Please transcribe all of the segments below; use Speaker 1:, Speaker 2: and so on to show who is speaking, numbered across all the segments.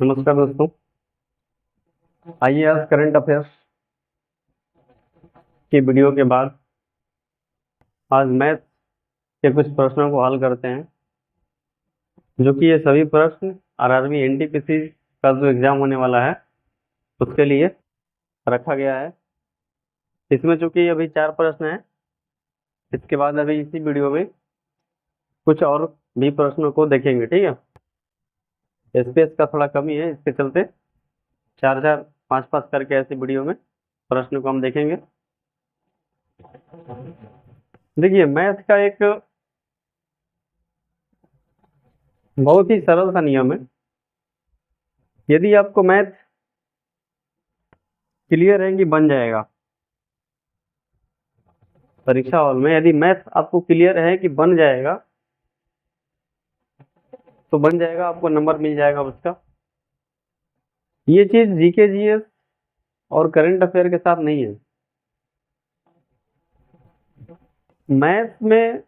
Speaker 1: नमस्कार दोस्तों। आइए आज करंट अफेयर्स की वीडियो के बाद आज मैथ के कुछ प्रश्नों को हल करते हैं, जो कि ये सभी प्रश्न आरआरबी एनटीपीसी का जो एग्जाम होने वाला है उसके लिए रखा गया है। इसमें चूंकि अभी 4 प्रश्न हैं, इसके बाद अभी इसी वीडियो में कुछ और भी प्रश्नों को देखेंगे। ठीक है, स्पेस का थोड़ा कमी है, इसके चलते 4-4, 5-5 करके ऐसे वीडियो में प्रश्न को हम देखेंगे। देखिए, मैथ का एक बहुत ही सरल सा नियम है। यदि आपको मैथ क्लियर है कि बन जाएगा, परीक्षा हॉल में यदि मैथ आपको क्लियर है कि बन जाएगा तो बन जाएगा, आपको नंबर मिल जाएगा उसका। ये चीज जीके जीएस और करंट अफेयर के साथ नहीं है। मैथ में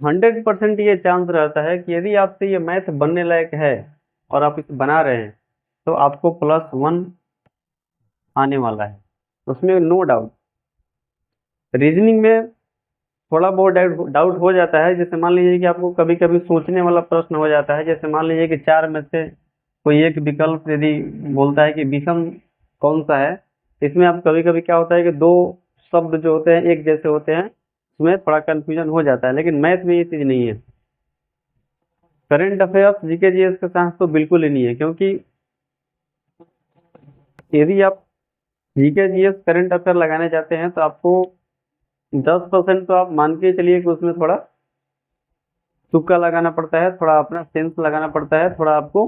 Speaker 1: 100% ये चांस रहता है कि यदि आपसे ये मैथ बनने लायक है और आप इसे बना रहे हैं तो आपको +1 आने वाला है, उसमें नो डाउट। रीजनिंग में थोड़ा बहुत डाउट हो जाता है। जैसे मान लीजिए कि आपको कभी कभी सोचने वाला प्रश्न हो जाता है। जैसे मान लीजिए कि 4 में से कोई एक विकल्प यदि बोलता है कि विषम कौन सा है, इसमें आप कभी कभी क्या होता है कि दो शब्द जो होते हैं एक जैसे होते हैं, उसमें थोड़ा कंफ्यूजन हो जाता है। लेकिन मैथ में ये चीज नहीं है। करंट अफेयर्स जीके जीएस के साथ तो बिल्कुल ही नहीं है, क्योंकि यदि आप जीके जीएस करंट अफेयर लगाने जाते हैं तो आपको 10% तो आप मान के चलिए कि उसमें थोड़ा तुक्का लगाना पड़ता है, थोड़ा अपना सेंस लगाना पड़ता है, थोड़ा आपको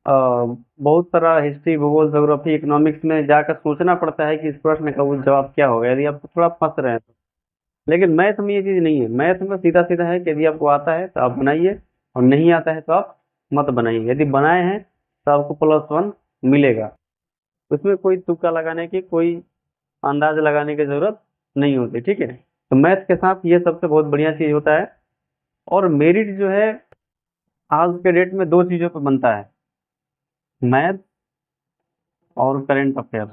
Speaker 1: बहुत सारा हिस्ट्री, भूगोल, ज्योग्राफी, इकोनॉमिक्स में जाकर सोचना पड़ता है कि इस प्रश्न का जवाब क्या होगा, यदि आप थोड़ा फंस रहे हैं तो। लेकिन मैथ में ये चीज नहीं है। मैथ में सीधा सीधा है कि यदि आपको आता है तो आप बनाइए, और नहीं आता है तो आप मत बनाइए। यदि बनाए हैं तो आपको +1 मिलेगा। उसमें कोई तुक्का लगाने की, कोई अंदाज लगाने की जरूरत नहीं होती। ठीक है, तो मैथ के साथ ये सबसे बहुत बढ़िया चीज होता है। और मेरिट जो है आज के डेट में दो चीजों पर बनता है, मैथ और करंट अफेयर्स।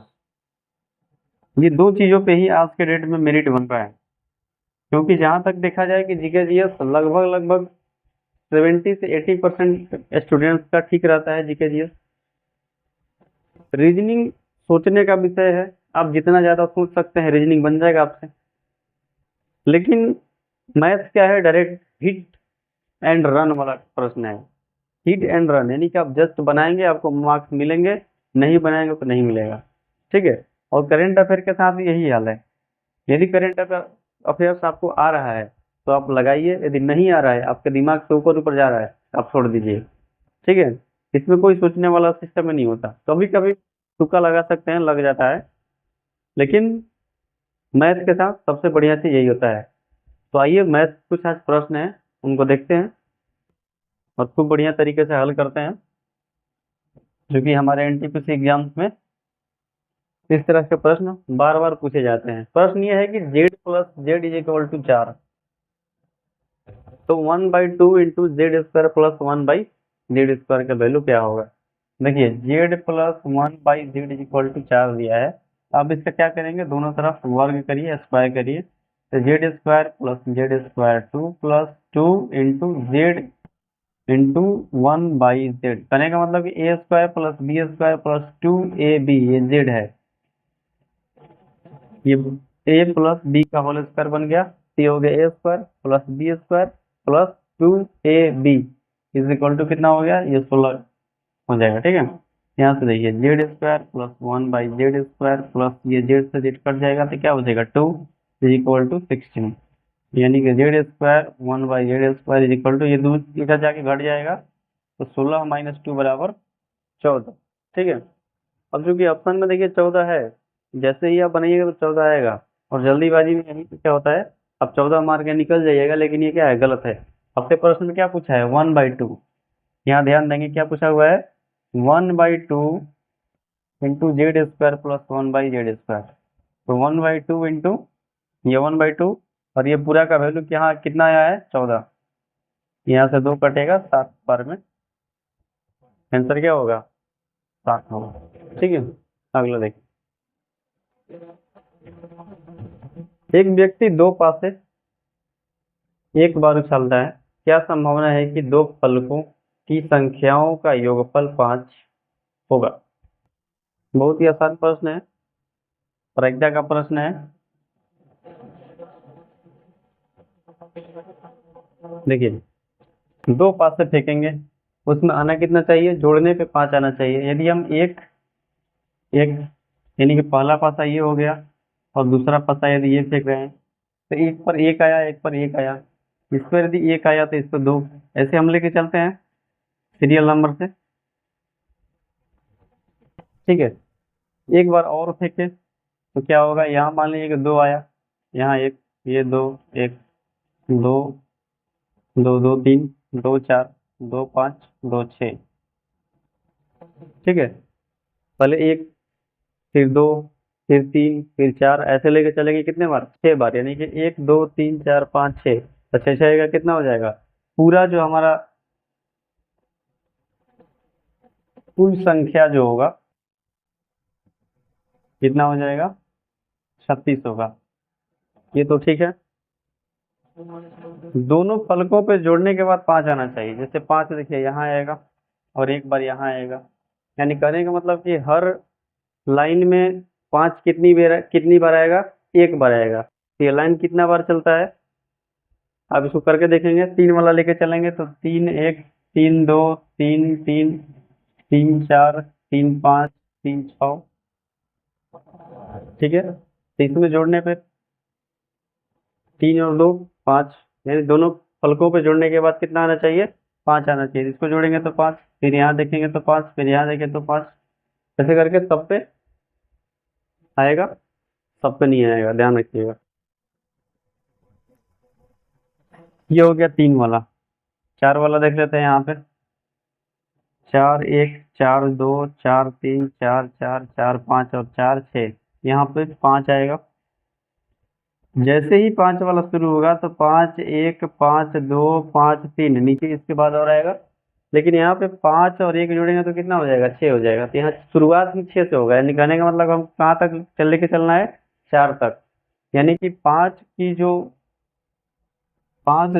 Speaker 1: ये दो चीजों पे ही आज के डेट में मेरिट बन रहा है। क्योंकि जहां तक देखा जाए कि जीके जीएस लगभग लगभग 70 से 80% स्टूडेंट्स का ठीक रहता है। जीके जीएस रीजनिंग सोचने का विषय है, आप जितना ज्यादा सोच सकते हैं रीजनिंग बन जाएगा आपसे। लेकिन मैथ क्या है, डायरेक्ट हिट एंड रन वाला प्रश्न है। हिट एंड रन यानी कि आप जस्ट बनाएंगे आपको मार्क्स मिलेंगे, नहीं बनाएंगे तो नहीं मिलेगा। ठीक है, और करंट अफेयर के साथ भी यही हाल है। यदि करंट अफेयर्स आपको आ रहा है तो आप लगाइए, यदि नहीं आ रहा है, आपके दिमाग से ऊपर ऊपर जा रहा है, आप छोड़ दीजिए। ठीक है, इसमें कोई सोचने वाला सिस्टम ही नहीं होता। कभी कभी तुक्का लगा सकते हैं, लग जाता है, लेकिन मैथ के साथ सबसे बढ़िया चीज यही होता है। तो आइए मैथ कुछ आज प्रश्न है उनको देखते हैं और खूब बढ़िया तरीके से हल करते हैं, जो कि हमारे एनटीपीसी एग्जाम्स में इस तरह के प्रश्न बार बार पूछे जाते हैं। प्रश्न ये है कि z+z = 4, तो 1/2 इंटू z² + 1/z² का वैल्यू क्या होगा। देखिए, z+1/z = 4 दिया है। अब इसका क्या करेंगे, दोनों तरफ वर्ग करिए, स्क्वायर करिए। तो z² + z² 2 + 2 into z into 1/z करने का मतलब कि a² + b² + 2ab, ये z है। ये a + b का होल स्क्वायर बन गया, तो ये हो गया a² + b² + 2ab = कितना हो गया, ये 16 हो जाएगा। ठीक है, यहाँ से देखिए z² + 1/z² प्लस ये z से z कट जाएगा तो क्या हो जाएगा, 2 = 16। यानी कि z² 1/z² ये दूर इधर जाके घट जाएगा, तो 16 - 2 = 14। ठीक है, अब चूंकि ऑप्शन में देखिए 14 है, जैसे ही आप बनाइएगा तो 14 आएगा। और जल्दीबाजी में यही तो क्या होता है, अब 14 मार के निकल जाइएगा, लेकिन ये क्या है, गलत है। आपके प्रश्न में क्या पूछा है, 1/2। यहाँ ध्यान देंगे क्या पूछा हुआ है, 1/2 इंटू z² + 1/z²। तो 1/2 इंटू ये 1/2, और ये पूरा का वैल्यू यहाँ कितना आया है, 14। यहाँ से 2 कटेगा, 7 बार में आंसर क्या होगा? 7 होगा। ठीक है, अगला देखिए। एक व्यक्ति 2 पासे एक बार उछलता है, क्या संभावना है कि 2 फलकों की संख्याओं का योगफल 5 होगा? बहुत ही आसान प्रश्न है, परीक्षा का प्रश्न है। देखिए, 2 पासे फेंकेंगे, उसमें आना कितना चाहिए? जोड़ने पे 5 आना चाहिए। यदि हम एक एक यानी कि पहला पासा ये हो गया और दूसरा पासा यदि ये फेंक रहे हैं, तो एक पर एक आया, एक पर एक आया, इस पर यदि एक आया तो इस पर 2, ऐसे हम लेके चलते हैं सीरियल नंबर से। ठीक है, एक बार और फेंके तो क्या होगा? यहाँ मान लीजिए कि 2 आया, यहाँ एक, ये 2, एक, 2, 2, 2, 3, 2, 4, 2, 5, 2, 6। ठीक है, पहले एक, फिर 2, फिर 3, फिर 4, ऐसे लेके चलेंगे कितने बार? 6 बार, यानी कि 1, 2, 3, 4, 5, 6। तो 6 का कितना हो जाएगा? पूरा जो हमारा कुल संख्या जो होगा कितना हो जाएगा? 36 होगा। ये तो ठीक है। दोनों फलकों पे जोड़ने के बाद 5 आना चाहिए। जैसे 5 देखिए यहाँ आएगा और एक बार यहाँ आएगा, यानी कहने का मतलब कि हर लाइन में 5 कितनी बार आएगा? एक बार आएगा। तो ये लाइन कितना बार चलता है? अब इसको करके देखेंगे, 3 वाला लेके चलेंगे तो 3 1, 3 2, 3 3, 3 4, 3 5, 3 6। ठीक है, तो इसमें जोड़ने पे 3 और 2 5, यानी दोनों फलकों पे जोड़ने के बाद कितना आना चाहिए? 5 आना चाहिए। इसको जोड़ेंगे तो 5, फिर यहाँ देखेंगे तो 5, फिर यहाँ देखें तो 5, ऐसे करके सब पे आएगा, सब पे नहीं आएगा, ध्यान रखिएगा। ये हो गया 3 वाला। 4 वाला देख लेते हैं यहाँ पे। 4 1, 4 2, 4 3, 4 4, 4 5 और 4 6, यहाँ पे 5 आएगा। जैसे ही 5 वाला शुरू होगा तो 5 1, 5 2, 5 3, नीचे इसके बाद और आएगा। लेकिन यहाँ पे 5 और 1 जोड़ेंगे तो कितना हो जाएगा? 6 हो जाएगा। तो यहाँ शुरुआत ही 6 से होगा, यानी कहने का मतलब हम कहाँ तक चल लेके चलना है? 4 तक। यानी कि 5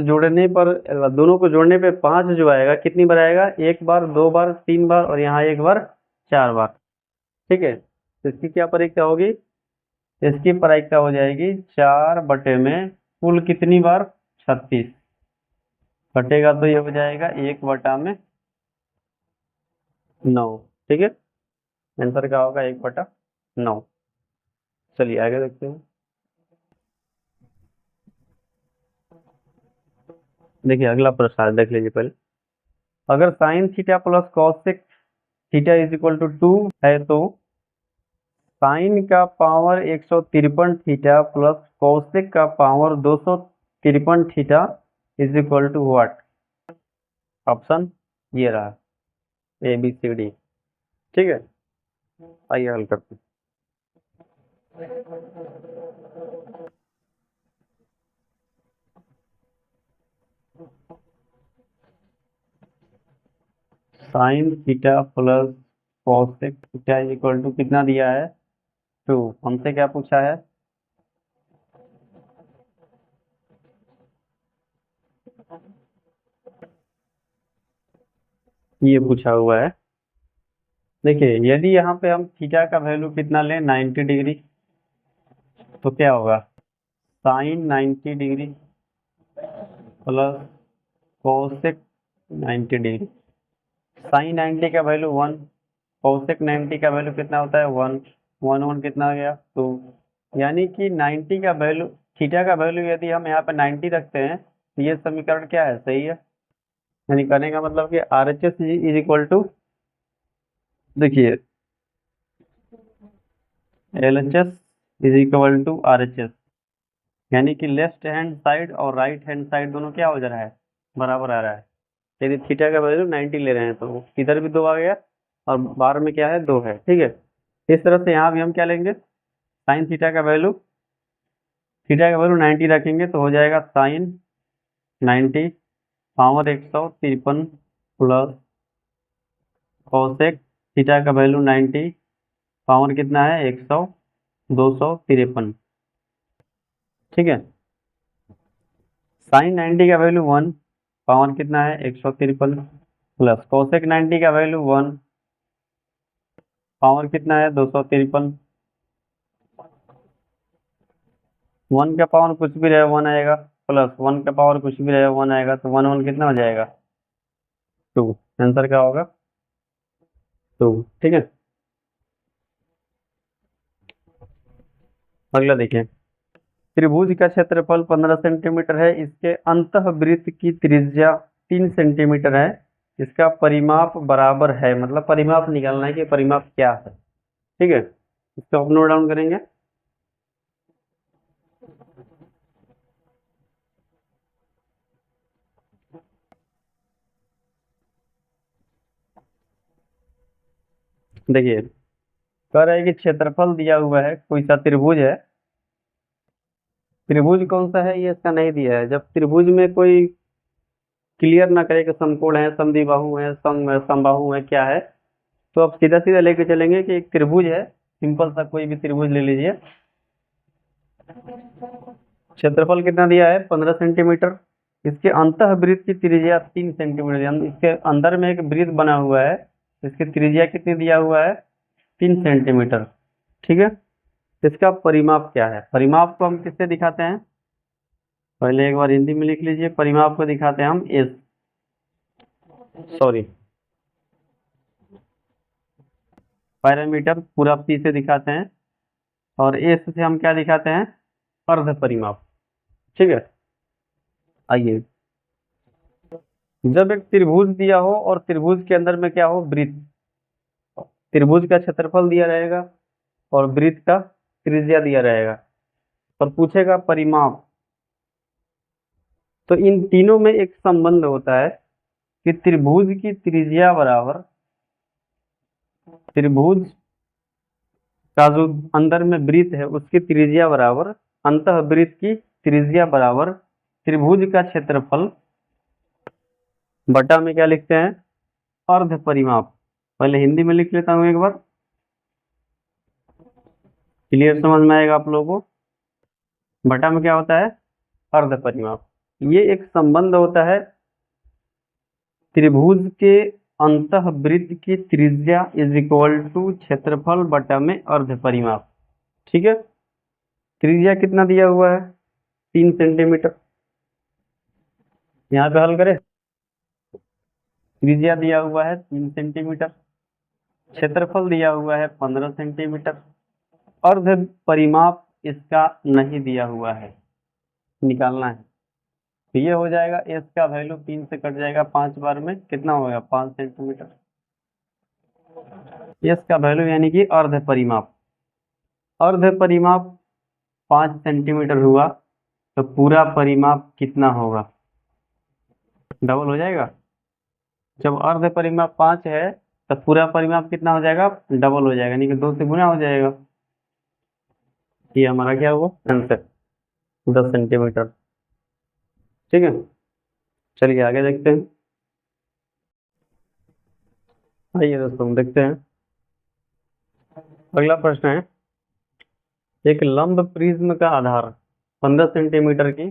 Speaker 1: जोड़ने पर, दोनों को जोड़ने पे 5 जो आएगा कितनी बार आएगा? एक बार, 2 बार, 3 बार और यहाँ एक बार, 4 बार। ठीक है, तो इसकी क्या परीक्षा होगी? इसकी परीक्षा हो जाएगी 4 बटे में कुल कितनी बार? 36। घटेगा तो ये हो जाएगा 1 बटा में 9। ठीक है, आंसर क्या होगा? 1/9। चलिए आगे देखते हैं। देखिए अगला प्रश्न देख लीजिए पहले। अगर sine theta plus cosec theta is equal to 2 है, तो साइन का पावर 153 थीटा प्लस कॉसेक का power 253 theta is equal to what? Option ये रहा, ए बी सी डी। ठीक है, आइए हल करते हैं। Sine theta plus cosec theta is equal to कितना दिया है? 2। हमसे क्या पूछा है? ये पूछा हुआ है। देखिए यदि यहाँ पे हम थीटा का वैल्यू कितना लें? 90 डिग्री, तो क्या होगा? Sine 90 degree plus cosec 90 degree. Sine 90 का वैल्यू 1, कोसेक 90 का वैल्यू कितना होता है? 1, 1 1 कितना आ गया? 2। यानी कि 90 का वैल्यू, थीटा का वैल्यू यदि हम यहाँ पे 90 रखते हैं तो ये समीकरण क्या है? सही है। यानी कहने का मतलब कि R H S is equal to, देखिए L H S is equal to R H S, यानी कि लेफ्ट हैंड साइड और राइट हैंड साइड दोनों क्या हो जा रहा है? बराबर आ रहा है। यदि थीटा का वैल्यू 90 ले रहे हैं तो इधर भी 2 आ गया और बाहर में क्या है? 2 है। ठीक है, इस तरह से यहाँ भी हम क्या लेंगे? साइन थीटा का वैल्यू 90 रखेंगे तो हो जाएगा sine 90 power 153 plus cosec theta का वैल्यू 90, पावर कितना है 100, 253। ठीक है। साइन 90 का वैल्यू 1, पावर कितना है 153, प्लस कोसेक 90 का वैल्यू 1, पावर कितना है 253। 1 का पावर कुछ भी रहे 1 आएगा, प्लस 1 का पावर कुछ भी रहे 1 आएगा, तो 1 1 कितना हो जाएगा 2। आंसर क्या होगा 2। ठीक है। अगला देखिए, त्रिभुज का क्षेत्रफल 15 सेंटीमीटर है, इसके अंतःवृत्त की त्रिज्या 3 सेंटीमीटर है, इसका परिमाप बराबर है, मतलब परिमाप निकालना है कि परिमाप क्या है। ठीक है, इसको आप नोट डाउन करेंगे। देखिए, कह रहा है कि क्षेत्रफल दिया हुआ है, कोई सा त्रिभुज है, त्रिभुज कौन सा है ये इसका नहीं दिया है। जब त्रिभुज में कोई क्लियर ना करे कि समकोण है, समद्विबाहु है, समबाहु है, क्या है, तो आप सीधा सीधा लेके चलेंगे कि एक त्रिभुज है, सिंपल सा कोई भी त्रिभुज ले लीजिए। क्षेत्रफल कितना दिया है 15 सेंटीमीटर, इसके अंतःवृत्त की त्रिज्या 3 सेंटीमीटर, यानी इसके अंदर में एक वृत्त बना हुआ है, इसकी त्रिज्या कितनी दिया हुआ है 3 सेंटीमीटर। ठीक है, इसका परिमाप क्या है, परिमाप को हम किससे दिखाते हैं, पहले एक बार हिंदी में लिख लीजिए, परिमाप को दिखाते हैं हम एस, सॉरी पैरामीटर पूरा पी से दिखाते हैं, और एस से हम क्या दिखाते हैं अर्ध परिमाप। ठीक है, आइए, जब एक त्रिभुज दिया हो और त्रिभुज के अंदर में क्या हो वृत्त, त्रिभुज का क्षेत्रफल दिया रहेगा और वृत्त का त्रिज्या दिया रहेगा, और पूछेगा परिमाप, तो इन तीनों में एक संबंध होता है कि त्रिभुज की त्रिज्या बराबर, त्रिभुज का जो अंदर में वृत्त है उसकी त्रिज्या बराबर अंतःवृत्त की त्रिज्या बराबर त्रिभुज का क्षेत्रफल बटा में क्या लिखते हैं अर्ध परिमाप। पहले हिंदी में लिख लेता हूं एक बार, क्लियर समझ में आएगा आप लोगों को। बटा में क्या होता है अर्ध परिमाप। ये एक संबंध होता है त्रिभुज के अंतःवृत्त की त्रिज्या इज इक्वल टू क्षेत्रफल बटा में अर्ध परिमाप। ठीक है, त्रिज्या कितना दिया हुआ है 3 सेंटीमीटर, यहाँ पे हल करें, त्रिज्या दिया हुआ है 3 सेंटीमीटर, क्षेत्रफल दिया हुआ है 15 सेंटीमीटर, अर्ध परिमाप इसका नहीं दिया हुआ है, निकालना है। तो ये हो जाएगा एस का वैल्यू 3 से कट जाएगा 5 बार में, कितना होगा 5 सेंटीमीटर। एस का वैल्यू यानी कि अर्ध परिमाप, अर्ध परिमाप 5 सेंटीमीटर हुआ, तो पूरा परिमाप कितना होगा, डबल हो जाएगा। जब अर्ध परिमाप 5 है तो पूरा परिमाप कितना हो जाएगा डबल हो जाएगा, यानी कि 2 से गुना हो जाएगा। ये हमारा क्या हुआ आंसर 10 सेंटीमीटर। ठीक है, चलिए आगे देखते हैं। आइए दोस्तों देखते हैं, अगला प्रश्न है, एक लंब प्रिज्म का आधार 15 सेंटीमीटर की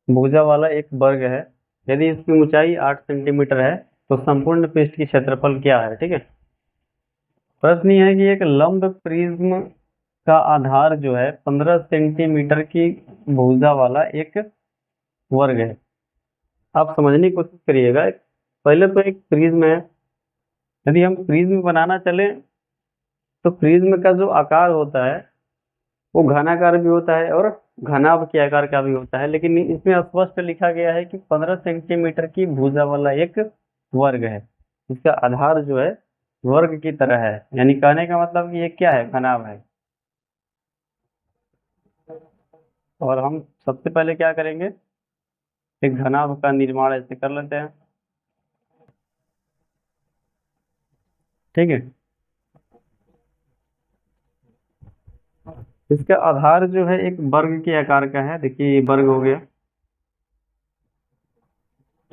Speaker 1: भुजा वाला एक वर्ग है, यदि इसकी ऊंचाई 8 सेंटीमीटर है तो संपूर्ण पृष्ठ की क्षेत्रफल क्या है। ठीक है, प्रश्न यह है कि एक लंब प्रिज्म का आधार जो है 15 सेंटीमीटर की भुजा वाला एक वर्ग है। आप समझने की कोशिश करिएगा, पहले तो एक प्रिज्म है, यदि हम प्रिज्म बनाना चले तो प्रिज्म का जो आकार होता है वो घनाकार भी होता है और घनाभ के आकार का भी होता है, लेकिन इसमें स्पष्ट लिखा गया है कि 15 सेंटीमीटर की भुजा वाला एक वर्ग है, इसका आधार जो है वर्ग की तरह है, यानी कहने का मतलब कि ये क्या है घनाभ है। और हम सबसे पहले क्या करेंगे, एक घनाभ का निर्माण ऐसे कर लेते हैं। ठीक है, इसका आधार जो है एक वर्ग के आकार का है, देखिए ये वर्ग हो गया,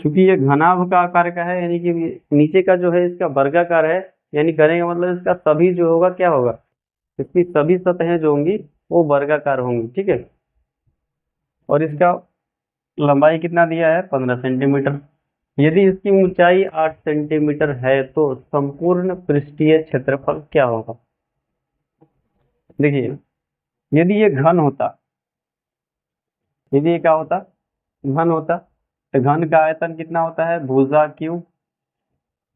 Speaker 1: क्योंकि ये घनाभ का आकार का है, यानी कि नीचे का जो है इसका वर्गाकार है, यानी कहने का मतलब इसका सभी जो होगा क्या होगा, इसकी सभी सतहें जो होंगी वो वर्गाकार होंगी, ठीक है। और इसका लंबाई कितना दिया है, 15 सेंटीमीटर। यदि इसकी ऊंचाई 8 सेंटीमीटर है तो संपूर्ण पृष्ठीय क्षेत्रफल क्या होगा। देखिए, यदि ये घन होता, यदि ये क्या होता, घन होता, तो घन का आयतन कितना होता है, भुजा क्यूब,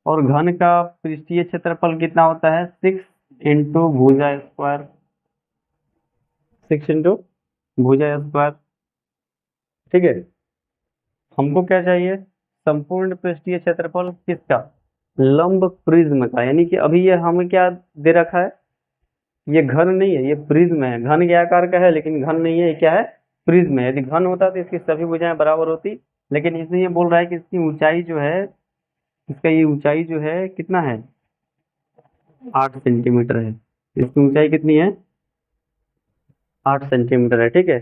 Speaker 1: और घन का पृष्ठीय क्षेत्रफल कितना होता है, 6 इंटू भुजा स्क्वायर, 6 इंटू भुजा स्क्वायर, ठीक है। हमको क्या चाहिए, संपूर्ण पृष्ठीय क्षेत्रफल किसका, लंब प्रिज्म का, यानी कि अभी ये हमें क्या दे रखा है, ये घन नहीं है, ये प्रिज्म है। घन के आकार का है लेकिन घन नहीं है, ये क्या है, प्रिज्म है। यदि घन होता तो इसकी सभी भुजाएं बराबर होती, लेकिन इसमें ये बोल रहा है कि इसकी ऊंचाई जो है, इसका ये ऊंचाई जो है कितना है, 8 सेंटीमीटर है। इसकी ऊंचाई कितनी है, 8 सेंटीमीटर है, ठीक है।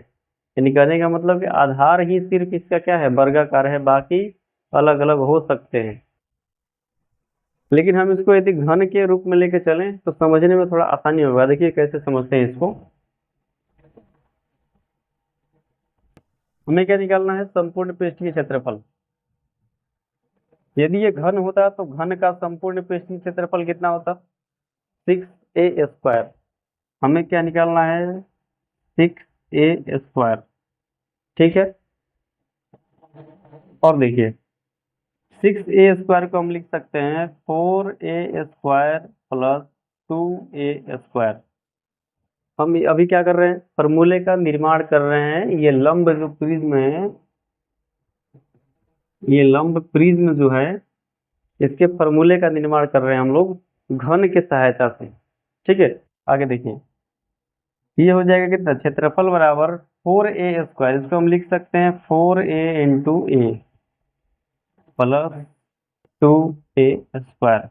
Speaker 1: यानी कहने का मतलब कि आधार ही सिर्फ इसका क्या है, वर्गाकार है, बाकी अलग अलग हो सकते हैं। लेकिन हम इसको यदि घन के रूप में लेके चलें तो समझने में थोड़ा आसानी होगा। देखिए कैसे समझते हैं इसको। हमें क्या निकालना है, संपूर्ण पृष्ठीय क्षेत्रफल। यदि ये घन होता तो घन का संपूर्ण पृष्ठीय क्षेत्रफल कितना होता, 6a²। हमें क्या निकालना है, 6a², ठीक है। और देखिए 6a² को हम लिख सकते हैं 4a² प्लस 2a²। हम अभी क्या कर रहे हैं, फॉर्मूले का निर्माण कर रहे हैं। ये लंब जो प्रिज्म है, ये लंब प्रिज्म जो है, इसके फॉर्मूले का निर्माण कर रहे हैं हम लोग घन के सहायता से, ठीक है। आगे देखिए, ये हो जाएगा कितना, क्षेत्रफल बराबर 4a²। इसको हम लिख सकते हैं 4a इंटू ए प्लस 2a²।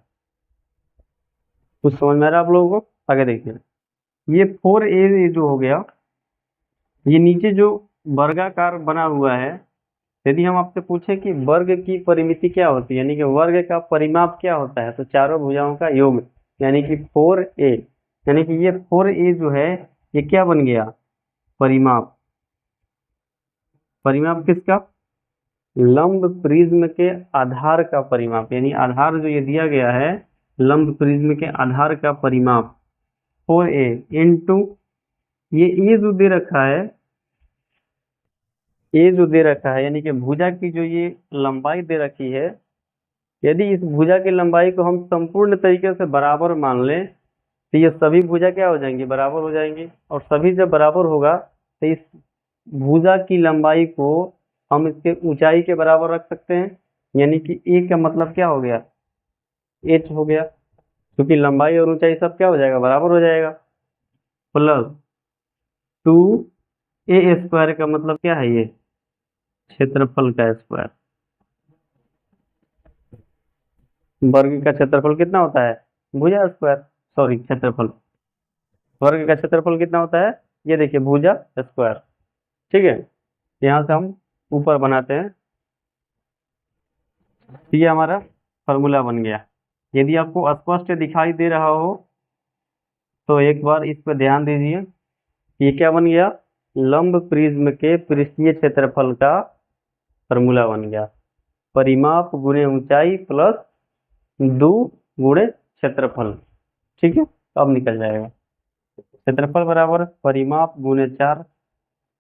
Speaker 1: कुछ समझ में आ रहा है आप लोगों को। आगे देखिए, ये 4a जो हो गया, ये नीचे जो वर्गाकार बना हुआ है, यदि हम आपसे पूछे कि वर्ग की परिमिति क्या होती है, यानी कि वर्ग का परिमाप क्या होता है, तो चारों भुजाओं का योग, यानी कि 4a, यानी कि ये 4a जो है ये क्या बन गया, परिमाप। परिमाप किसका, लंब प्रिज्म के आधार का परिमाप, यानी आधार जो ये दिया गया है, लंब प्रिज्म के आधार का परिमाप 4a इंटू ये ए जो दे रखा है, ए जो दे रखा है, यानी कि भुजा की जो ये लंबाई दे रखी है, यदि इस भुजा की लंबाई को हम संपूर्ण तरीके से बराबर मान लें तो ये सभी भुजा क्या हो जाएंगी, बराबर हो जाएंगी। और सभी जब बराबर होगा तो इस भुजा की लंबाई को हम इसके ऊंचाई के बराबर रख सकते हैं, यानी कि ए का मतलब क्या हो गया, एच हो गया, क्योंकि लंबाई और ऊंचाई सब क्या हो जाएगा, बराबर हो जाएगा। प्लस 2a² का मतलब क्या है, ये क्षेत्रफल का स्क्वायर। वर्ग का क्षेत्रफल कितना होता है, भुजा स्क्वायर, सॉरी क्षेत्रफल, वर्ग का क्षेत्रफल कितना होता है, ये देखिए भुजा स्क्वायर, ठीक है। यहाँ से हम ऊपर बनाते हैं, ये हमारा फॉर्मूला बन गया। यदि आपको स्पष्ट दिखाई दे रहा हो तो एक बार इस पर ध्यान दीजिए। ये क्या बन गया, लंब प्रिज्म के पृष्ठीय क्षेत्रफल का फॉर्मूला बन गया, परिमाप गुणे ऊंचाई प्लस 2 गुणे क्षेत्रफल, ठीक है। अब निकल जाएगा क्षेत्रफल बराबर परिमाप गुणे 4।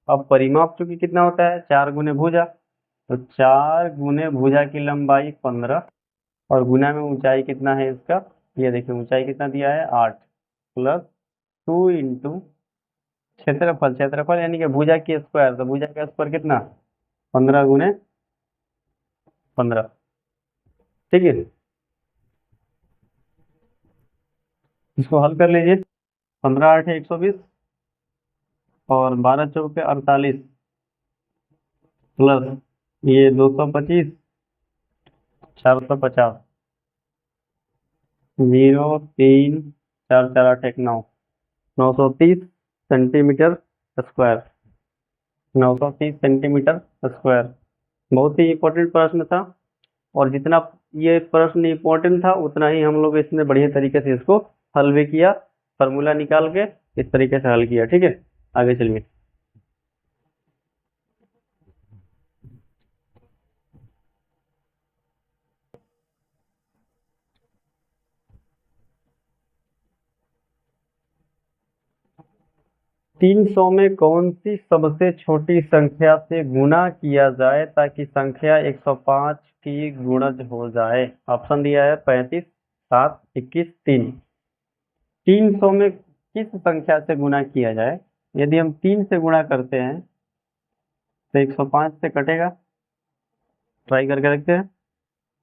Speaker 1: अब परिमाप चूंकि कितना होता है, 4 गुणे भुजा, तो 4 गुणे भुजा की लंबाई 15, और गुना में ऊंचाई कितना है इसका, ये देखिए ऊंचाई कितना दिया है, 8 प्लस 2 इंटू क्षेत्रफल, क्षेत्रफल यानी कि भुजा की स्क्वायर, तो भुजा का स्क्वायर कितना, 15 गुणे 15, ठीक है। इसको हल कर लीजिए, 15 8 है 120, और 12 चौके 48, प्लस ये 225, 450, 0 3 4 4 8 1 9, 930 सेंटीमीटर स्क्वायर, 930 सेंटीमीटर स्क्वायर। बहुत ही इंपॉर्टेंट प्रश्न था। और जितना ये प्रश्न इम्पोर्टेंट था उतना ही हम लोग इसमें बढ़िया तरीके से इसको हल भी किया, फार्मूला निकाल के इस तरीके से हल किया। ठीक है, आगे चलिए। तीन सौ में कौन सी सबसे छोटी संख्या से गुणा किया जाए ताकि संख्या 105 की गुणज हो जाए? ऑप्शन दिया है 35, 7, 21, 3। 300 में किस संख्या से गुणा किया जाए? यदि हम 3 से गुणा करते हैं तो 105 से कटेगा। ट्राई करके देखते हैं।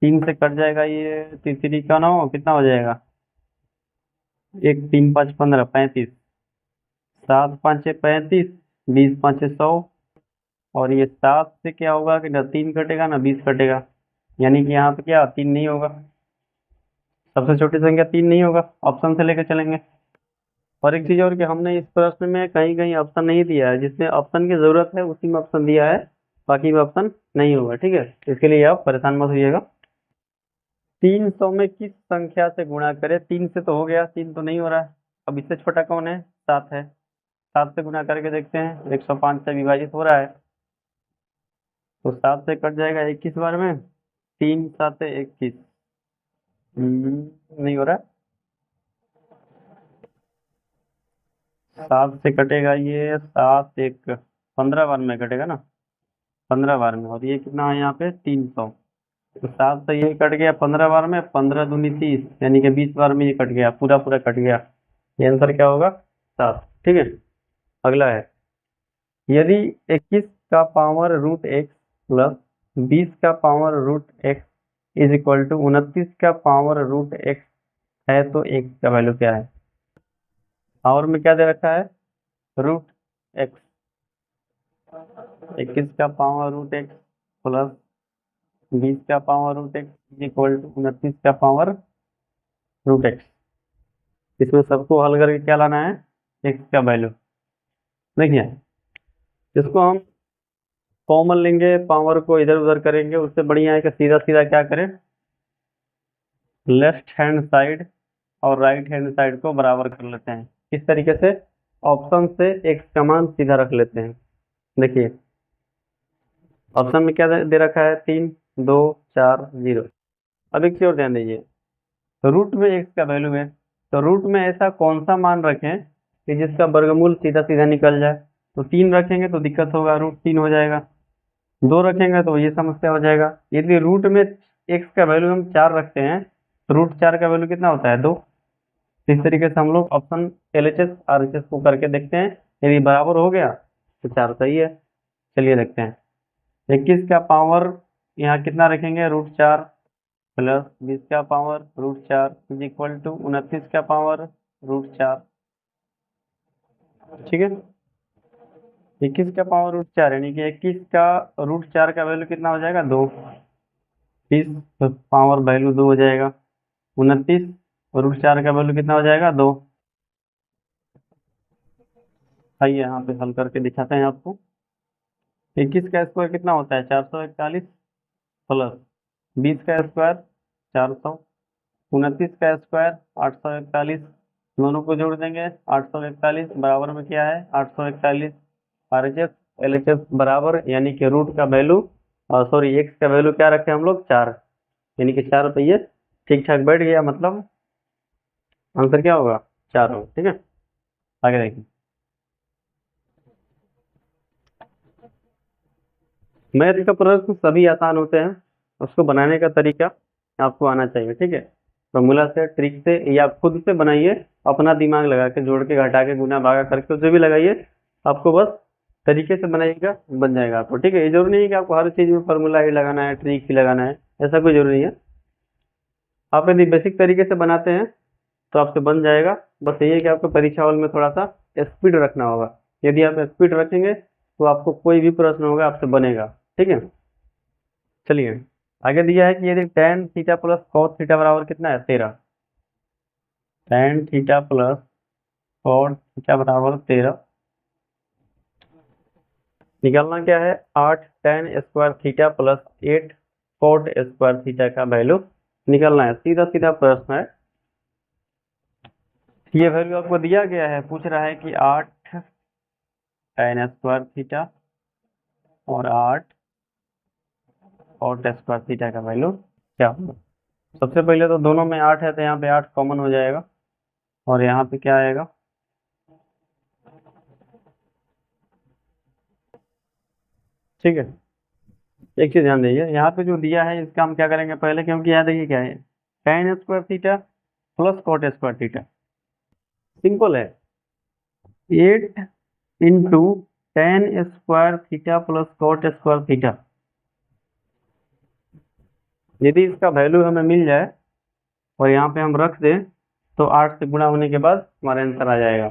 Speaker 1: 3 से कट जाएगा, ये तीसरी का 9 कितना हो जाएगा? 1, 3, 5, 15, 35, 7, 5, 35, 20, 5, 100। और ये 7 से क्या होगा कि ना 3 कटेगा ना 20 कटेगा, यानी कि यहाँ पे क्या 3 नहीं होगा। सबसे छोटी संख्या 3 नहीं होगा, ऑप्शन से लेकर चलेंगे। और एक चीज और कि हमने इस प्रश्न में कहीं कहीं ऑप्शन नहीं दिया है, जिसमें ऑप्शन की जरूरत है उसी में ऑप्शन दिया है, बाकी में ऑप्शन नहीं होगा। ठीक है, इसके लिए आप परेशान मत होइएगा। 300 में किस संख्या से गुणा करें? 3 से तो हो गया, 3 तो नहीं हो रहा है। अब इससे छोटा कौन है? 7 है। 7 से गुणा करके देखते हैं, 105 से विभाजित हो रहा है तो 7 से कट जाएगा 21 बार में। 3, 7, 21। नहीं हो रहा है। 7 से कटेगा ये, 7, 1, 15 बार में कटेगा ना, 15 बार में। और ये कितना है यहाँ पे 300, तो 7 से ये कट गया 15 बार में, 15 दूनी 30, यानी कि 20 बार में ये कट गया, पूरा पूरा कट गया। ये आंसर क्या होगा? 7। ठीक है, अगला है, यदि 21 का पावर रूट एक्स प्लस 20 का power root X is equal to 29 का पावर रूट एक्स है तो एक्स का वैल्यू क्या है? पावर में क्या दे रखा है? Root x. 21 का पावर रूट एक्स प्लस 20 का power root X is equal to 29 का पावर रूट एक्स। इसमें सबको हल करके क्या लाना है? एक्स का वैल्यू। देखिए, इसको हम कॉमन लेंगे, पावर को इधर उधर करेंगे, उससे बढ़िया है कि सीधा सीधा क्या करें, लेफ्ट हैंड साइड और राइट हैंड साइड को बराबर कर लेते हैं। किस तरीके से? ऑप्शन से एक्स का मान सीधा रख लेते हैं। देखिए, ऑप्शन में क्या दे रखा है? 3, 2, 4, 0। अब एक चीज और ध्यान दीजिए, रूट में एक्स का वैल्यू है, तो रूट में ऐसा कौन सा मान रखें कि जिसका वर्गमूल सीधा सीधा निकल जाए? तो 3 रखेंगे तो दिक्कत होगा, रूट 3 हो जाएगा। 2 रखेंगे तो ये समस्या हो जाएगा। यदि रूट में एक्स का वैल्यू हम 4 रखते हैं तो रूट 4 का वैल्यू कितना होता है? 2। इस तरीके से हम लोग ऑप्शन LHS RHS को करके देखते हैं, यदि बराबर हो गया तो 4 सही है। चलिए देखते हैं, 21 का पावर यहाँ कितना रखेंगे? रूट 4 प्लस 20 का power root 4 is equal to 29 का पावर रूट 4। ठीक है, 21 का पावर रूट 4 यानी कि 21 का रूट 4 का वैल्यू कितना हो जाएगा? 2। 20 पावर वैल्यू 2 हो जाएगा। 29 रूट 4 का वैल्यू कितना हो जाएगा? 2। आइए यहाँ पे हल करके दिखाते हैं आपको। 21 का स्क्वायर कितना होता है? 441 प्लस 20 का स्क्वायर 400, 29 का स्क्वायर 841, दोनों को जोड़ देंगे 841 बराबर में क्या है? 841। RHS LHS बराबर, यानी कि रूट का वैल्यू सॉरी एक्स का वैल्यू क्या रखे हम लोग? 4, यानी कि 4 पे ये ठीक ठाक बैठ गया, मतलब आंसर क्या होगा? 4 होगा। ठीक है, आगे देखिए, मैथ का प्रश्न सभी आसान होते हैं, उसको बनाने का तरीका आपको आना चाहिए। ठीक है, फॉर्मूला से, ट्रिक से, या खुद से बनाइए, अपना दिमाग लगा के, जोड़ के, घटा के, गुना भागा करके, उसे भी लगाइए, आपको बस तरीके से बनाइएगा, बन जाएगा आपको। ठीक है, ये जरूरी नहीं है कि आपको हर चीज में फॉर्मूला ही लगाना है, ट्रिक ही लगाना है, ऐसा कोई जरूरी नहीं है। आप यदि बेसिक तरीके से बनाते हैं तो आपसे बन जाएगा। बस यही है कि आपको परीक्षा हॉल में थोड़ा सा स्पीड रखना होगा। यदि आप स्पीड रखेंगे तो आपको कोई भी प्रश्न होगा आपसे बनेगा। ठीक है, चलिए आगे दिया है कि यदि tan theta plus cos theta बराबर कितना है? 13। tan theta plus cos theta बराबर 13। निकालना क्या है? 8 tan square theta plus 8 cot square theta का वैल्यू निकालना है। सीधा सीधा प्रश्न है। ये वैल्यू आपको दिया गया है, पूछ रहा है कि 8 tan स्क्वायर थीटा और 8 कॉट स्क्वायर थीटा का वैल्यू क्या होगा। सबसे पहले तो दोनों में 8 है तो यहाँ पे 8 कॉमन हो जाएगा और यहाँ पे क्या आएगा, ठीक है। एक चीज ध्यान दीजिए, यहाँ पे जो दिया है इसका हम क्या करेंगे पहले, क्योंकि यहाँ देखिए क्या है, tan square theta plus cot square theta, simple है। 8 into tan square theta plus cot square theta. यदि इसका वैल्यू हमें मिल जाए और यहाँ पे हम रख दें तो 8 से गुणा होने के बाद हमारा आंसर आ जाएगा,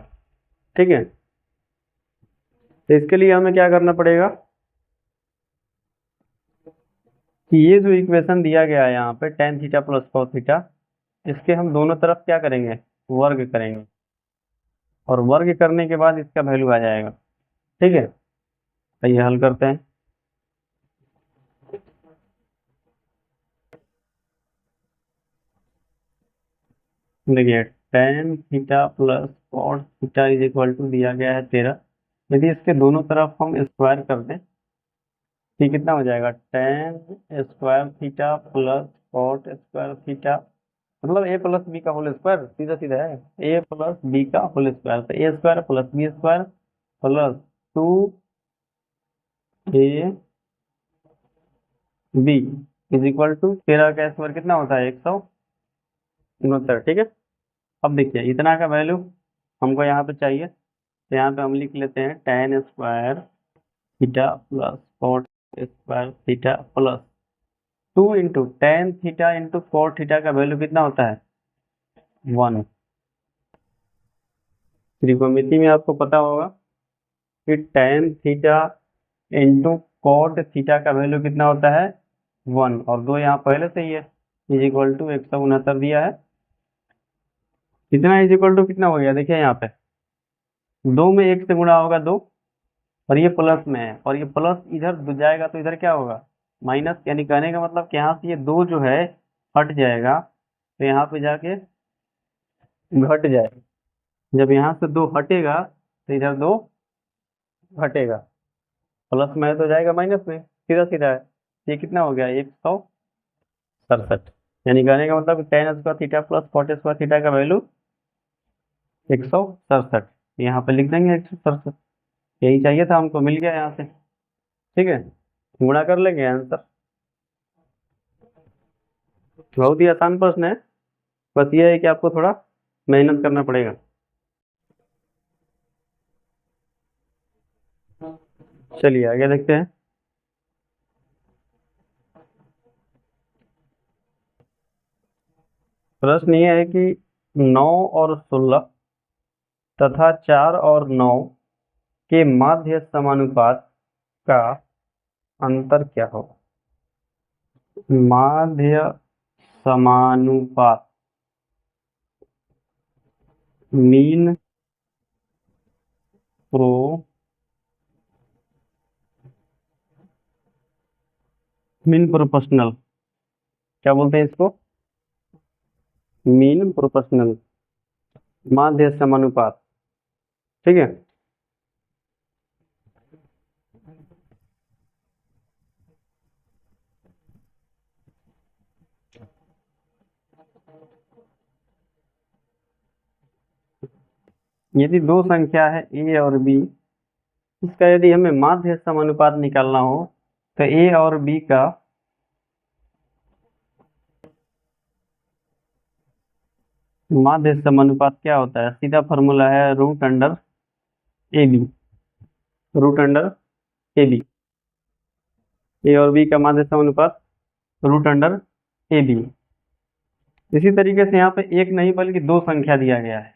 Speaker 1: ठीक है। तो इसके लिए हमें क्या करना पड़ेगा कि ये जो इक्वेशन दिया गया है यहाँ पे tan theta plus cos theta, इसके हम दोनों तरफ क्या करेंगे, वर्ग करेंगे और वर्ग करने के बाद इसका वैल्यू आ जाएगा, ठीक है। तो ये हल करते हैं। देखिए tan theta plus cos theta is equal to दिया गया है 13। यदि इसके दोनों तरफ हम स्क्वायर कर दें तो कितना हो जाएगा, tan square theta plus cot square theta, मतलब a प्लस बी का होल स्क्वायर, सीधा सीधा है, a प्लस बी का होल स्क्वायर, तो a square plus B square plus 2ab is equal to 13 का स्क्वायर कितना होता है, 169, ठीक है। अब देखिए इतना का वैल्यू हमको यहाँ पे चाहिए, तो यहाँ पे हम लिख लेते हैं tan square theta plus cot square theta plus 2 into tan theta into cot theta का वैल्यू कितना होता है, 1। त्रिकोणमिति में आपको पता होगा कि tan theta into cot theta का वैल्यू कितना होता है, 1, और 2 यहाँ पहले से ही है, इज इक्वल टू 169 दिया है। कितना इज इक्वल टू कितना हो गया, देखिए यहाँ पे 2 में 1 से गुणा होगा 2, और ये प्लस में है और ये प्लस इधर जाएगा तो इधर क्या होगा, माइनस, यानी कहने का मतलब कि यहाँ से ये 2 जो है हट जाएगा तो यहाँ पे जाके घट जाएगा। जब यहाँ से 2 हटेगा तो इधर 2 घटेगा, प्लस में है तो जाएगा माइनस में, सीधा सीधा है। ये कितना हो गया, 167, यानी कहने का मतलब tan square theta plus cot square theta का वैल्यू 167, यहाँ पे लिख देंगे 167। यही चाहिए था हमको, मिल गया यहाँ से, ठीक है। गुणा कर लेंगे आंसर। बहुत ही आसान प्रश्न है, बस ये है कि आपको थोड़ा मेहनत करना पड़ेगा। चलिए आगे देखते हैं। प्रश्न ये है कि 9 और 16 तथा 4 और 9 के माध्य समानुपात का अंतर क्या होगा। माध्य समानुपात, मीन प्रोपोर्शनल, क्या बोलते हैं इसको, मीन प्रोपोर्शनल, माध्य समानुपात, ठीक है। यदि दो संख्या है a और b, इसका यदि हमें माध्य समानुपात निकालना हो तो a और b का माध्य समानुपात क्या होता है, सीधा फॉर्मूला है root under A B, root under A B, A और बी का माध्य समानुपात रूट अंडर ए बी। इसी तरीके से यहाँ पे एक नहीं बल्कि दो संख्या दिया गया है,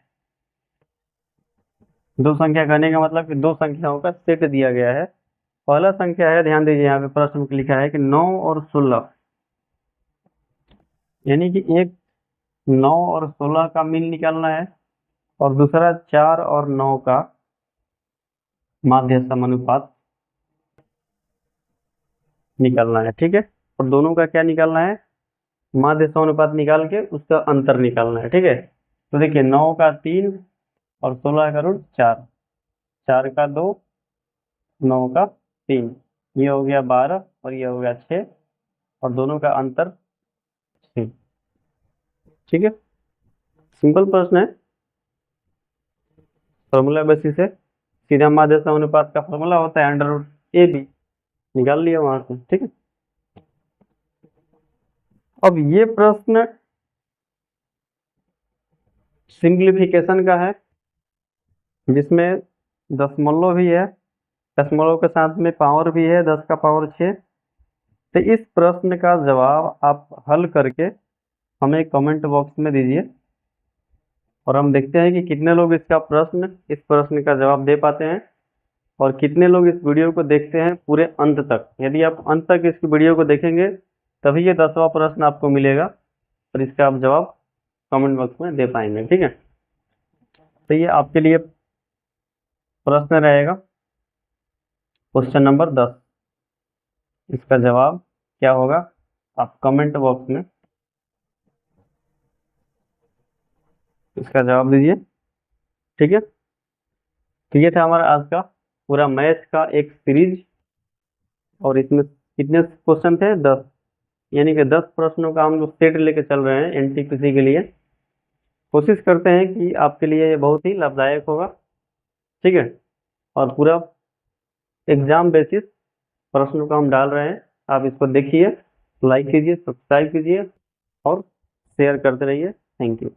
Speaker 1: दो संख्या कहने का मतलब कि दो संख्याओं का सेट दिया गया है। पहला संख्या है, ध्यान दीजिए यहाँ पे प्रश्न में लिखा है कि 9 और 16, यानी कि एक 9 और 16 का मीन निकालना है और दूसरा 4 और 9 का माध्य समानुपात निकालना है, ठीक है। और दोनों का क्या निकालना है, माध्य समानुपात निकाल के उसका अंतर निकालना है। ठीक है, तो देखिए 9 का 3 और 16 का रूट 4, 4 का 2, 9 का 3, ये हो गया 12 और ये हो गया 6 और दोनों का अंतर 6। ठीक है, सिंपल प्रश्न है, फॉर्मूला बेसिस है, सीधा माध्य समानुपात का फॉर्मूला होता है अंडर रूट ए बी, निकाल लिया वहां से। ठीक है, अब ये प्रश्न सिंप्लीफिकेशन का है, जिसमें दशमलव भी है, दशमलव के साथ में पावर भी है, 10 का पावर 6। तो इस प्रश्न का जवाब आप हल करके हमें कमेंट बॉक्स में दीजिए और हम देखते हैं कि कितने लोग इस प्रश्न का जवाब दे पाते हैं और कितने लोग इस वीडियो को देखते हैं पूरे अंत तक। यदि आप अंत तक इस वीडियो को देखेंगे तभी ये 10वां प्रश्न आपको मिलेगा और इसका आप जवाब कमेंट बॉक्स में दे पाएंगे। ठीक है, तो ये आपके लिए प्रश्न रहेगा क्वेश्चन नंबर 10। इसका जवाब क्या होगा आप कमेंट बॉक्स में इसका जवाब दीजिए। ठीक है, तो ये था हमारा आज का पूरा मैथ का एक सीरीज और इसमें कितने क्वेश्चन थे, 10, यानी कि 10 प्रश्नों का हम लोग सेट लेके चल रहे हैं एनटीपीसी के लिए। कोशिश करते हैं कि आपके लिए ये बहुत ही लाभदायक होगा। ठीक है, और पूरा एग्जाम बेसिस प्रश्नों का हम डाल रहे हैं, आप इसको देखिए, लाइक कीजिए, सब्सक्राइब कीजिए और शेयर करते रहिए। Thank you.